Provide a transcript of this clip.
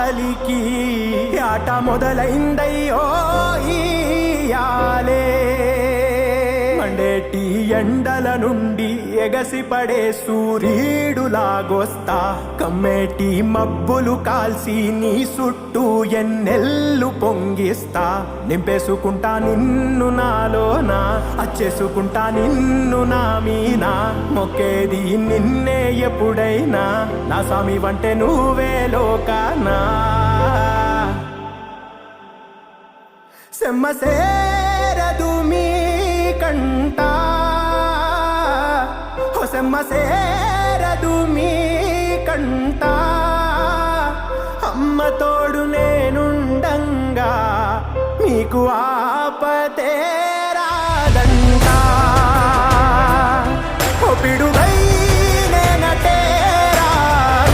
గాలికి ఆట మొదలైందయ్యో ఇయాలే మండేటి ఎండల నుండి ఎగసిపడే సూర్యుడులాగొస్తా కమ్మేటి మబ్బులు కాల్సి నీ చుట్టూ ఎన్నెల్లు పొంగిస్తా నింపేసుకుంటా నిన్ను నాలోనా అచ్చేసుకుంటా నిన్ను నా మీనా మొక్కేది నిన్నే ఎప్పుడైనా నా స్వామి వంటే నువ్వే లోకానా సెమ్మసేరదు మీ కంట సెమ్మసేరదు మీ కంట అమ్మ తోడు నేనుండంగా మీకు ఆపతే రాదంట పిడు